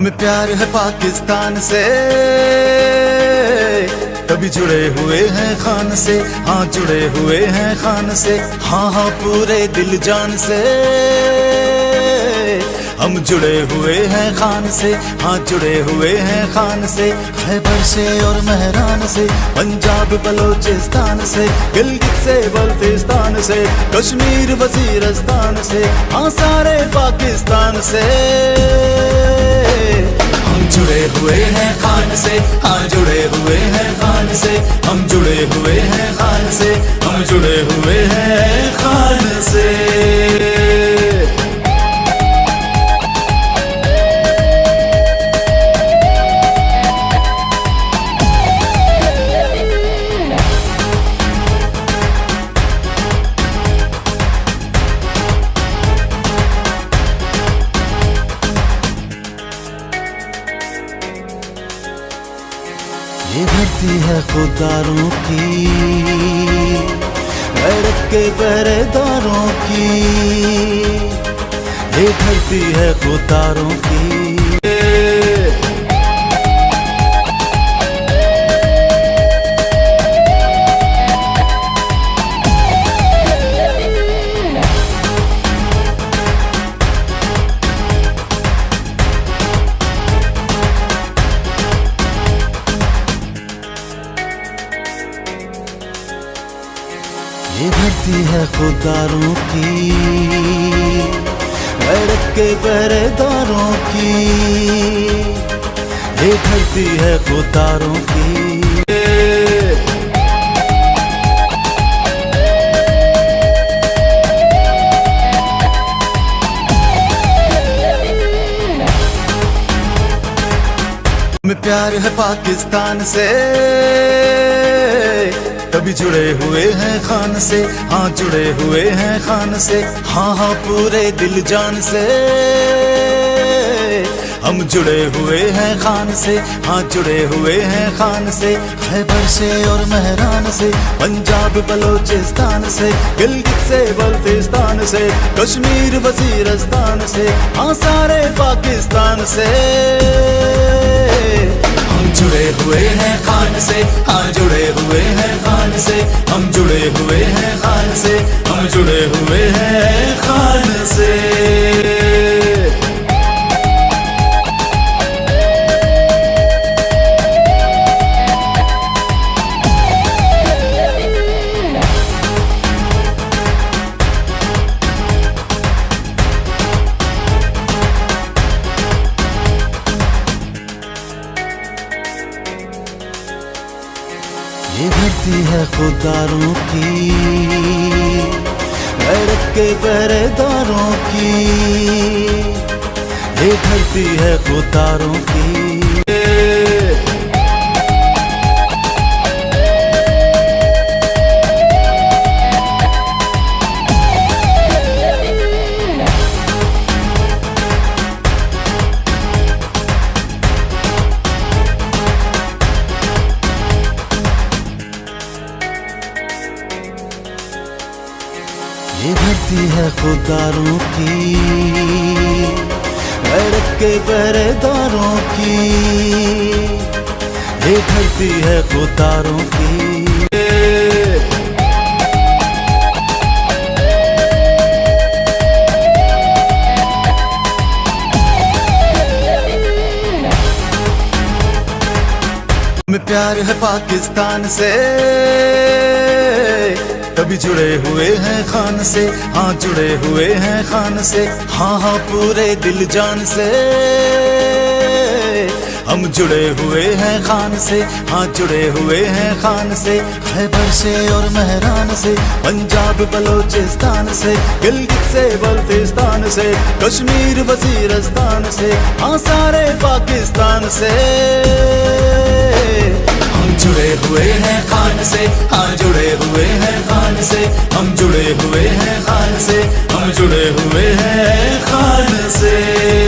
में प्यार है पाकिस्तान से, कभी जुड़े हुए हैं खान से, हाँ जुड़े हुए हैं खान से, हाँ हाँ पूरे दिल जान से हम जुड़े हुए हैं खान से, हाँ जुड़े हुए हैं खान से। खैबर से और महरान से, पंजाब बलोचिस्तान से, गिलगित से बल्तिस्तान से, कश्मीर वजीरस्तान से, हाँ सारे पाकिस्तान से हम जुड़े हुए हैं खान से, हाँ जुड़े हुए हैं खान से, हम जुड़े हुए हैं खान से, हम जुड़े हुए हैं खान से। ये धरती है खुदारों की, गैरत के पहरेदारों की, ये धरती है खुदारों की। ये धरती है खुदारों की, गैरत के पहरेदारों की, ये धरती है खुदारों की। में प्यार है पाकिस्तान से, कभी जुड़े हुए हैं खान से, हाँ जुड़े हुए हैं खान से, हाँ हाँ पूरे दिल जान से हम जुड़े हुए हैं खान से, हाँ जुड़े हुए हैं खान से। खैबर से और महरान से, पंजाब बलोचिस्तान से, गिलगित से बल्तिस्तान से, कश्मीर वजीरस्तान से, हाँ सारे पाकिस्तान से जुड़े हुए हैं खान से, हाँ जुड़े हुए हैं खान से, हम जुड़े हुए हैं खान से, हम जुड़े हुए हैं खान से। ये धरती है खुदारों की, गैरत के पहरेदारों की, ये धरती है खुदारों की। ये धरती है खुदारों की, गैरत के पहरेदारों की, ये धरती है खुदारों की। में प्यार है पाकिस्तान से, कभी जुड़े हुए हैं खान से, हाँ जुड़े हुए हैं खान से, हाँ हाँ पूरे दिल जान से हम जुड़े हुए हैं खान से, हाँ जुड़े हुए हैं खान से। खैबर से और महरान से, पंजाब बलोचिस्तान से, गिलगित से बल्तिस्तान से, कश्मीर वजीरस्तान से, हाँ सारे पाकिस्तान से जुड़े हुए हैं खान से, हाँ जुड़े हुए हैं खान से, हम जुड़े हुए हैं खान से, हम जुड़े हुए हैं खान से।